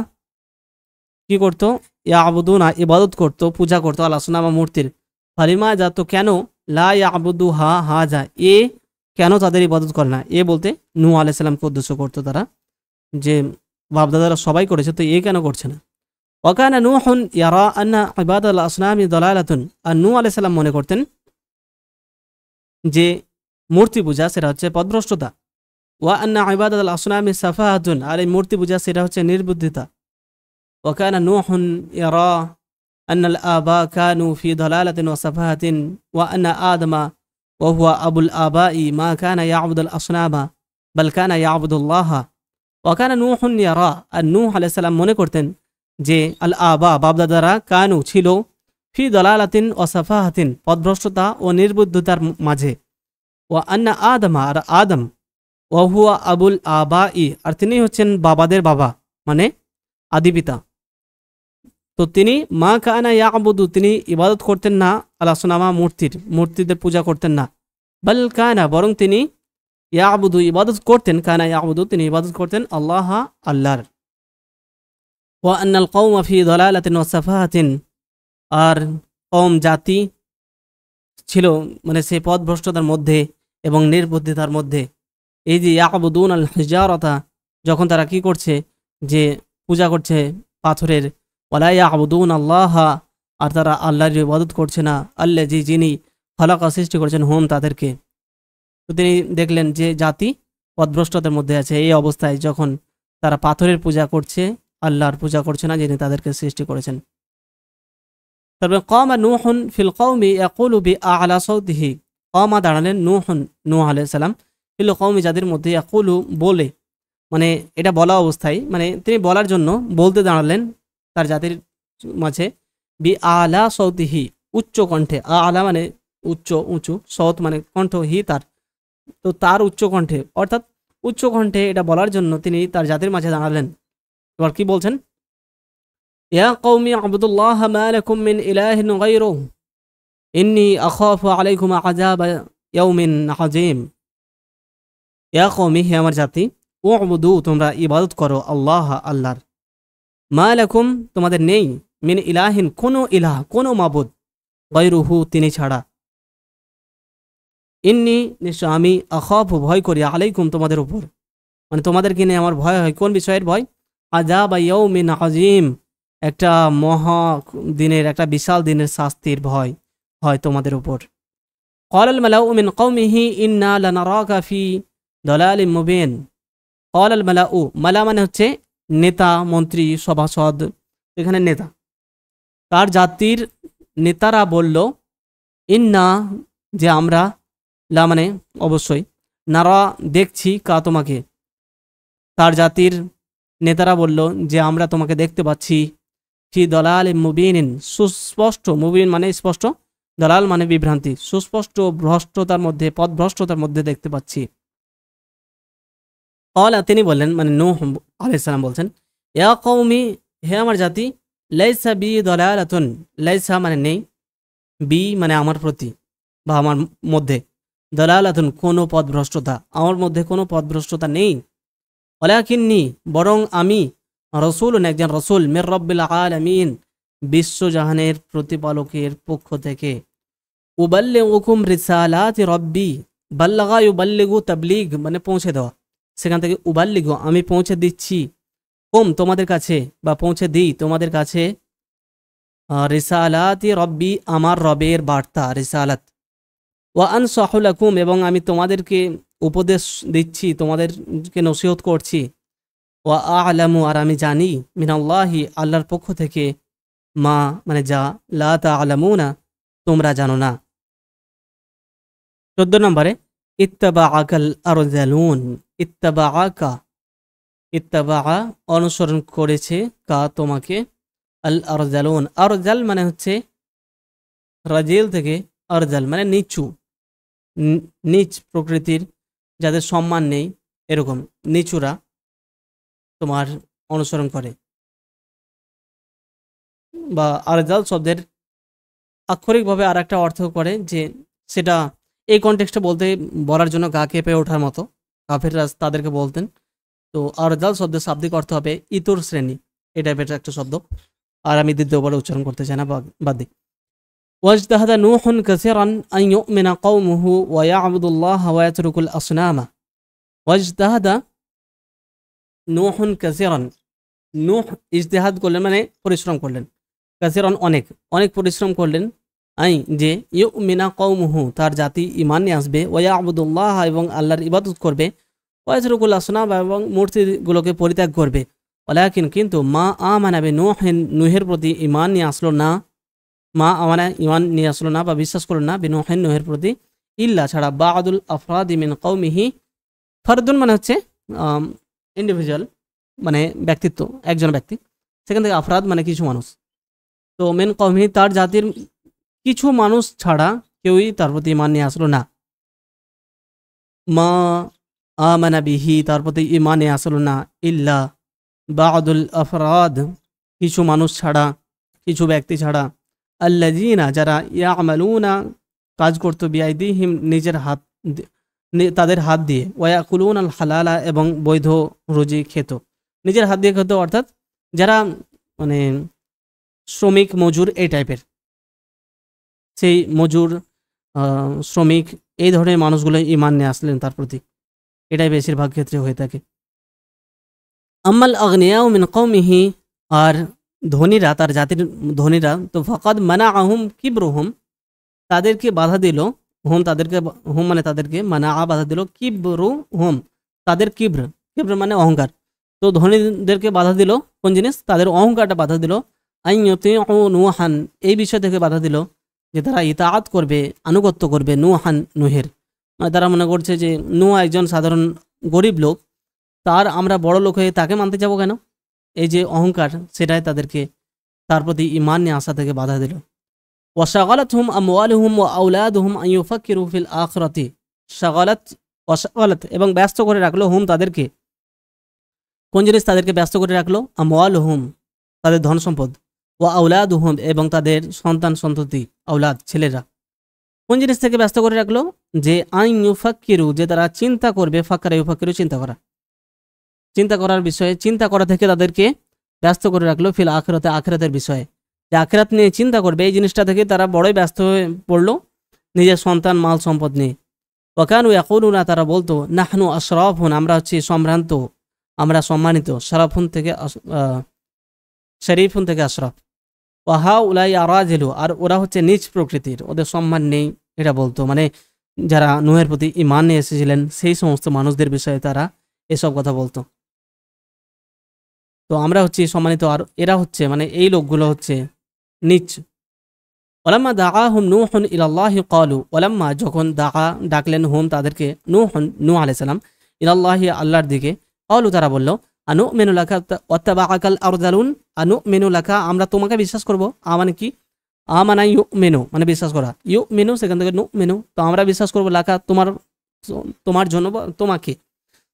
কি করত? ইয়াবুদুনা, ইবাদত করত, পূজা করত, আল আসনামা, মূর্তির। ফালিমাজা, তো কেন? লা ইয়াবুদুহা হাজা, এ কেন তাদের ইবাদত করে না? এ বলতে নূহ আলাইহিস সালামকে উদ্দেশ্য করতো তারা, যে বাপদাদারা সবাই করেছে, তো এ কেন করছে না? ওয়াকানা নূহুন ইয়ারা আন্না ইবাদাতুল আসনামি দালালাতুন, আর নূহ আলাইহিস সালাম মনে করতেন যে মূর্তি পূজা সেটা হচ্ছে পথভ্রষ্টতা। ওয়া আন্না ইবাদাতুল আসনামি সাফাহাতুন, আর এই মূর্তি পূজা সেটা হচ্ছে নির্বুদ্ধিতা। ওয়াকানা নূহুন ইয়ারা আন্নাল আবা কানু ফি দালালাতিন ওয়া সাফাহাতিন ওয়া আন্না আদমা ওয়া হুয়া আবুল আবাই মা কানা ইয়াবুদুল আসনামা বাল কানা ইয়াবুদুল্লাহ। ওয়াকানা নূহুন ইয়ারা, আর নূহ আলাইহিস সালাম মনে করতেন যে আল আবা, বাপদাদারা, কানু ছিল, ফি দলালাতিন ও সাফাহাতিন, পথভ্রষ্টতা ও নির্বুদ্ধতার মাঝে। ও আন্না আদমা, আর আদম, ও হুয়া আবুল আবাই, আর তিনি হচ্ছেন বাবাদের বাবা, মানে আদিপিতা। তো তিনি মা কানা ইয়াবুদু, তিনি ইবাদত করতেন না, আল আসনামা, মূর্তিদের পূজা করতেন না। বাল কানা, বরং তিনি ইয়াবুদু, ইবাদত করতেন, কানা ইয়াবুদু, তিনি ইবাদত করতেন আল্লাহ, আল্লাহর। ওয়া আন্নাল কওমা ফি দালালাতিন ওয়া সাফাহাতিন, আর কওম, জাতি ছিল মানে সেই পথভ্রষ্টতার মধ্যে এবং নির্বুদ্ধিতার মধ্যে। এই যে ইয়াবুদুন আল হিজারাতা, যখন তারা কি করছে? যে পূজা করছে পাথরের। ওয়ালা ইয়াবুদুন আল্লাহ, আর তারা আল্লাহর ইবাদত করছে না, আল্লাযী, যিনি খালাকা, সৃষ্টি করেছেন, হোম, তাদেরকে। তো তিনি দেখলেন যে জাতি পথভ্রষ্টতার মধ্যে আছে। এই অবস্থায় যখন তারা পাথরের পূজা করছে, আল্লাহর পূজা করছে না, যিনি তাদেরকে সৃষ্টি করেছেন। তারপরে কামা নূহুন ফিল কওমি ইয়াকুলু বিআলা সাওতিহি, কামা, দাঁড়ালেন, নূহ আলাইহিস সালাম, ফিল কওমি, যাদের মধ্যে, ইয়াকুলু, বলে, মানে এটা বলা অবস্থায়, মানে তিনি বলার জন্য বলতে দাঁড়ালেন তার জাতির মাঝে, বিআলা সাওতিহি, উচ্চ কণ্ঠে। আলা মানে উচ্চ, উঁচু, সওত মানে কণ্ঠ, হি তার, তো তার উচ্চ কণ্ঠে, অর্থাৎ উচ্চ কণ্ঠে এটা বলার জন্য তিনি তার জাতির মাঝে দাঁড়ালেন। এবার কি বলছেন? ইয়া কওমি আবুদুল্লাহ মা লাকুম মিন ইলাহিন গায়রুহু ইন্নী আখাফু আলাইকুম আযাব ইয়াউমিন আযীম। ইয়া কওমি, হে আমার জাতি, উবুদু, তোমরা ইবাদত করো, আল্লাহ, আল্লাহর। মা লাকুম, তোমাদের নেই, মিন ইলাহিন, কোনো ইলাহ, কোনো মাবুদ, গায়রুহু, তিনি ছাড়া। ইন্নী, নিশ্চয় আমি, আখাফু, ভয় করি, আলাইকুম, তোমাদের উপর, মানে তোমাদেরকে নিয়ে আমার ভয় হয়। কোন বিষয়ের ভয়? আযাব ইয়াউমিন আযীম, একটা মহা দিনের, একটা বিশাল দিনের শাস্তির ভয় হয় তোমাদের উপর। ক্বালাল মালাউ মিন কওমিহি ইন্না লানারাকা ফি দালালিম মুবিন। ক্বালাল মালাউ, মালা মানে হচ্ছে নেতা, মন্ত্রী, সভাসদ, এখানে নেতা। তার জাতির নেতারা বলল, ইন্না, যে আমরা, লা মানে অবশ্যই, নারা, দেখছি, কা, তোমাকে। তার জাতির নেতারা বলল যে আমরা তোমাকে দেখতে পাচ্ছি, ফি দালালিম মুবিনিন, সুস্পষ্ট, মুবিন মানে স্পষ্ট, দালাল মানে বিভ্রান্তি, সুস্পষ্ট ভ্রষ্টতার মধ্যে, পথভ্রষ্টতার মধ্যে দেখতে পাচ্ছি। ক্বালা, তিনি বললেন, মানে নূহ আলাইহিস সালাম বলছেন, ইয়া কওমি, হে আমার জাতি, লাইসা বি দালালাতুন, লাইসা মানে নেই, বি মানে আমার প্রতি বা আমার মধ্যে, দালালাতুন, কোনো পথভ্রষ্টতা, আমার মধ্যে কোনো পথভ্রষ্টতা নেই। ওয়ালাকিন্নী, বরং আমি, রাসূলুন, একজন রাসূল, মির রাব্বিল আলামিন, বিশ্বজাহানের প্রতিপালকের পক্ষ থেকে। উবাল্লিগুকুম রিসালাতি রাব্বি, বাল্লাগা ইউবাল্লিগু, তাবলীগ মানে পৌঁছে দেওয়া, সেখান থেকে উবাল্লিগু, আমি পৌঁছে দিচ্ছি, তোমাদের কাছে, বা পৌঁছে দিই তোমাদের কাছে, রিসালাতি রাব্বি, আমার রবের বার্তা, রিসালাত। ওয়া আনসাহু লাকুম, এবং আমি তোমাদেরকে উপদেশ দিচ্ছি, তোমাদেরকে নসিহত করছি। ওয়া আ'লামু, আর আমি জানি, মিনাল্লাহি, আল্লাহর পক্ষ থেকে, মা মানে যা, লা তা'লামুনা, তোমরা জানো না। 14 নম্বরে, ইত্তাবাআকাল আরযালুন, ইত্তাবাআকা, ইত্তাবাআ, অনুসরণ করেছে, কা, তোমাকে, আল আরযালুন, আরজাল মানে হচ্ছে রাজিল থেকে আরজাল মানে নিচু, নিচ প্রকৃতির, যাদের সম্মান নেই, এরকম নিচুরা, তোমার অনুসরণ করে, বা আরজাল শব্দের আক্ষরিকভাবে আর একটা অর্থ করে যে সেটা এই কনটেক্সটে বলার জন্য গা কেঁপে ওঠার মতো কাফেররা তাদেরকে বলতেন। তো আরজাল শব্দের শাব্দিক অর্থ হবে ইতর শ্রেণী, এই টাইপের একটা শব্দ। আর আমি দ্বিতীয়বার উচ্চারণ করতে চাই না, বাদ দিই। ওয়াজতাহাদা নূহুন কাসীরান আন ইউমিনা কওমুহু ওয়া ইয়াবুদুল্লাহ ওয়া ইয়াতরুকুল আসনামা। ওয়াজতাহাদা নূহুন কাসীরান, নূহ ইজতিহাদ করলেন মানে পরিশ্রম করলেন, কাসীরান অনেক, অনেক পরিশ্রম করলেন, আই যে ইউমিনা কওমুহু তার জাতি ঈমান নিয়ে আসবে, ওয়া ইয়াবুদুল্লাহ এবং আল্লাহর ইবাদত করবে, ওয়া ইয়াতরুকুল আসনাম এবং মূর্তিগুলোকে পরিত্যাগ করবে। ওয়ালাকিন কিন্তু মা আমানা বিনূহিন নূহের প্রতি ঈমান নিয়ে আসলো না, মা আমানা ঈমান নিয়ে আসলো না বা বিশ্বাস করলো না বিনূহিন নূহের প্রতি, ইল্লা ছাড়া বা'দুল আফরাদি মিন কওমিহি। ফরদুন মানে হচ্ছে ইন্ডিভিজুয়াল, মানে ব্যক্তিত্ব, একজন ব্যক্তি, সেখান থেকে আফরাদ মানে কিছু মানুষ। তো মিন কওমিহি তার জাতির কিছু মানুষ ছাড়া কেউই তার প্রতি ঈমান নিয়ে আসলো না। মা আমানা বিহি তার প্রতি ঈমান নিয়ে আসলো না, ইল্লা বা'দুল আফরাদ কিছু মানুষ ছাড়া, কিছু ব্যক্তি ছাড়া, আল্লাযীনা যারা ইয়ামালুনা কাজ করতো বিআইদিহিম নিজের হাত তাদের হাত দিয়ে, ওয়ায়াকুলুন আল হালালা এবং বৈধ রুজি খেত, নিজের হাত দিয়ে খেত, অর্থাৎ যারা মানে শ্রমিক মজুর এই টাইপের, সেই মজুর শ্রমিক এই ধরনের মানুষগুলো ঈমান নিয়ে আসলেন তার প্রতি, এটাই বেশিরভাগ ক্ষেত্রে হয়ে থাকে। আম্মাল আগনিয়াউ মিন কওমিহি আর ধনীরা, তার জাতির ধনীরা, তো ফাকাদ মানাআহুম কিবরুহুম তাদেরকে বাধা দিল, হুম তাদেরকে, হুম মানে তাদেরকে, মানা বাধা দিল, কিবরু হুম তাদের কিব্র, কিব্র মানে অহংকার। তো ধনীদেরকে বাধা দিল কোন জিনিস, তাদের অহংকারটা বাধা দিল, আইয়ুতিউ নূহান এই বিষয় থেকে বাধা দিল যে তারা ইতাআত করবে, আনুগত্য করবে নূহান নূহের। মানে তারা মনে করছে যে নূহ একজন সাধারণ গরিব লোক, তার আমরা বড় লোক হয়ে তাকে মানতে যাব কেন, এই যে অহংকার সেটাই তাদেরকে তার প্রতি ঈমান নিয়ে আসা থেকে বাধা দিল। ওয়াশাগালাতহুম আমওয়ালুহুম ওয়া আওলাদুহুম আন ইউফাক্কিরু ফিল আখিরাতি। ওয়াশাগালাত এবং ব্যস্ত করে রাখলো, হুম তাদেরকে, কোন জিনিস তাদেরকে ব্যস্ত করে রাখলো, আমওয়ালুহুম তাদের ধন সম্পদ, ওয়া আওলাদুহুম এবং তাদের সন্তান সন্ততি, আওলাদ ছেলেরা, কোন জিনিস থেকে ব্যস্ত করে রাখলো, যে আন ইউফাক্কিরু যে তারা চিন্তা করবে, ফাক্কারা ইউফাক্কিরু চিন্তা করা, চিন্তা করার বিষয়ে, চিন্তা করা থেকে তাদেরকে ব্যস্ত করে রাখলো, ফিল আখিরাতে আখিরাতের বিষয়ে, যে আখিরাত নিয়ে চিন্তা করবে, এই জিনিসটা থেকে তারা বড়ই ব্যস্ত হয়ে পড়লো নিজের সন্তান মাল সম্পদ নিয়ে। ওয়াকানু ইয়াকুলুনা তারা বলতো, নাহনু আশরাফুন আমরা হচ্ছি সম্ভ্রান্ত, আমরা সম্মানিত, শরাফুন থেকে শরীফুন থেকে আশরাফ, ওয়াহা উলাই আরাজিলু আর ওরা হচ্ছে নিজ প্রকৃতির, ওদের সম্মান নেই, এটা বলতো। মানে যারা নূহের প্রতি ঈমান নিয়ে এসেছিলেন সেই সমস্ত মানুষদের বিষয়ে তারা এসব কথা বলতো। তো আমরা হচ্ছি সম্মানিত আর এরা হচ্ছে, মানে এই লোকগুলো হচ্ছে নিচ। ওলাম্মা দাআহুম নূহুন ইলাল্লাহি ক্বালু, ওলাম্মা যখন ডাকলেন হুম তাদেরকে, নূহ আলাইহিস সালাম, ইলাল্লাহি আল্লাহর দিকে, ক্বালু তারা বলল, আনুমিনু লাকা ওয়াত্তাবাআকাল আরযালুন, আনুমিনু লাকা আমরা তোমাকে বিশ্বাস করব, মানে কি, আমানা ইউমিনু মানে বিশ্বাস করা, ইউমিনু সেখান থেকে নুমিনু, তো আমরা বিশ্বাস করব, লাকা তোমার জন্য তোমাকে,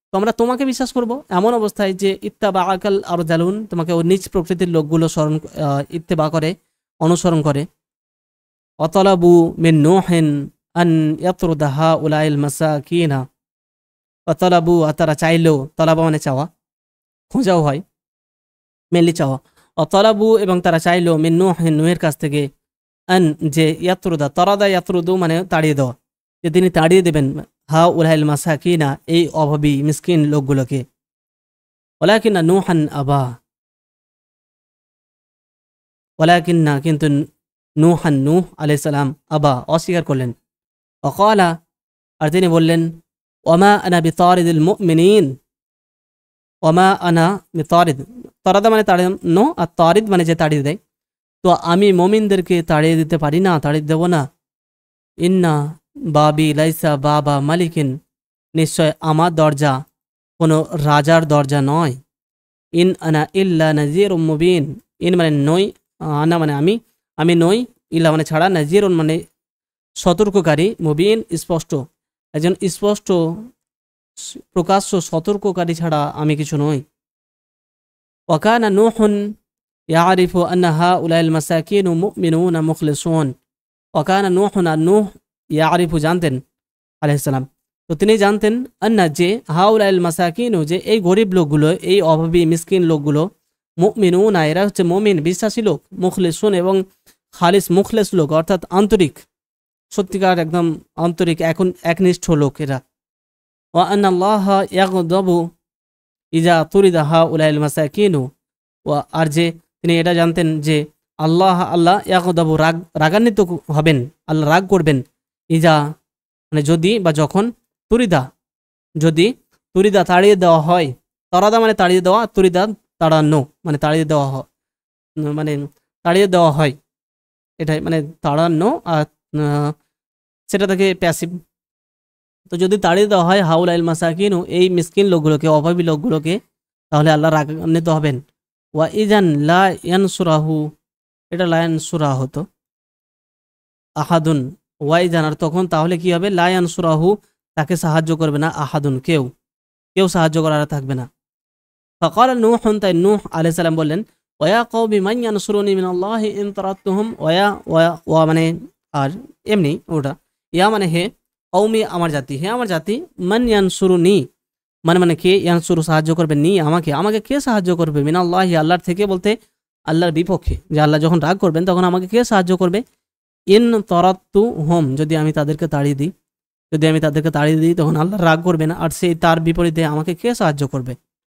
তো আমরা তোমাকে বিশ্বাস করব এমন অবস্থায় যে ইত্তাবাআকাল আরযালুন তোমাকে ওই নিজ প্রকৃতির লোকগুলো ইত্তেবা করে, অনুসরণ করে। অতলাবু মিন নূহিন আন ইয়াতরুদা হাউলাইল মাসাকিনা, অতলাবু তারা চাইলেও, তলাবা মানে চাওয়া, খোঁজাও হয়, মেনলি চাওয়া। অতলাবু এবং তারা চাইলো, মিন নূহিন নূহের কাছ থেকে, আন যে ইয়াতরুদা, তরাদা ইয়াতরুদু মানে তাড়িয়ে দেওয়া, যে তিনি তাড়িয়ে দেবেন হাউলাইল মাসাকিনা এই অভাবী মিসকিন লোকগুলোকে। ওয়ালাকিন্না নূহান আবা, ওয়ালাকিন্না কিন্তু নূহান নূহ আলাইহিস সালাম আবা অস্বীকার করলেন। ওয়াকালা আর তিনি বললেন, ওয়ামা আনা বিতারিদিল মুমিনিন, ওয়ামা আনা বিতারিদ, তারাদা মানে তাড়ানো আর তারিদ মানে যে তাড়িয়ে দেয়, তো আমি মুমিনদেরকে তাড়িয়ে দিতে পারি না, তাড়িয়ে দেব না। ইন্না বাবি লাইসা বাবা মালিকিন, নিশ্চয় আমার দরজা কোনো রাজার দরজা নয়। ইন আনা ইল্লা নাজিরুম মুবিন, ইন মানে নই, আনা মানে আমি নই, ইল্লা মানে ছাড়া, নাজিরুন মানে সতর্ককারী, মুবিন স্পষ্ট, একজন স্পষ্ট প্রকাশ্য সতর্ককারী ছাড়া আমি কিছু নই। ওয়াকানা নূহুন ইয়ারিফু আন্না হাউলাইল মাসাকিনু মুমিনুনা মুখলিসুন। ওয়াকানা নূহুন, আর নূহ ইয়ারিফু জানতেন আলাইহিস সালাম, তো তিনি জানতেন আন্না যে হাউলাইল মাসাকিনু যে এই গরিব লোকগুলো, এই অভাবী মিসকিন লোকগুলো, মুমিনুনা এরা হচ্ছে মুমিন বিশ্বাসী লোক, মুখলিসুন এবং খালিস মুখলেস লোক অর্থাৎ আন্তরিক, সত্যিকার একদম আন্তরিক এখন একনিষ্ঠ লোক এরা। ওয়া আন্নাল্লাহা ইয়াগদাবু ইজা তুরিদা হাউলাইল মাসাকিনু, আর যে তিনি এটা জানতেন যে আল্লাহ ইয়াগদাবু রাগান্বিত হবেন, আল্লাহ রাগ করবেন, ইজা মানে যদি বা যখন, যদি তুরিদা তাড়িয়ে দেওয়া হয়, তরাদা মানে তাড়িয়ে দেওয়া, তুরিদা তাড়ানো মানে তাড়িয়ে দেওয়া হয়, মানে তাড়িয়ে দেওয়া হয় এটাই মানে তাড়ানো, আর সেটা থেকে প্যাসিভ। তো যদি তাড়িয়ে দেওয়া হয় হাউলাইল মাসাকিনু এই মিসকিন লোকগুলোকে, অভাবী লোকগুলোকে, তাহলে আল্লাহ রাগান্বিত হবেন। ওয়া ইজান লা ইয়ানসুরাহু, এটা লা ইয়ানসুরা হতো আহাদুন, ওয়াইজান আর তখন তাহলে কি হবে, লা ইয়ানসুরাহু তাকে সাহায্য করবে না, আহাদুন কেউ সাহায্য করার থাকবে না। ফাকাল নূহুন, তাই নূহ আলাইহিস সালাম বললেন, ওয়া কওমি মান ইয়ানসুরুনি মিনাল্লাহি ইন তারাকতুহুম, ওয়া মানে আর এমনি ওটা, ইয়া মানে হে, কওমি আমার জাতি, হে আমার জাতি, মান ইয়ানসুরুনি মানে কে, ইয়ানসুরু সাহায্য করবে, নি আমাকে কে সাহায্য করবে, মিনাল্লাহি আল্লাহর থেকে বলতে আল্লাহর বিপক্ষে, যে আল্লাহ যখন রাগ করবেন তখন আমাকে কে সাহায্য করবে, ইন তরাত্তু হোম যদি আমি তাদেরকে তাড়িয়ে দিই, তখন আল্লাহ রাগ করবে না, আর সেই তার বিপরীতে আমাকে কে সাহায্য করবে।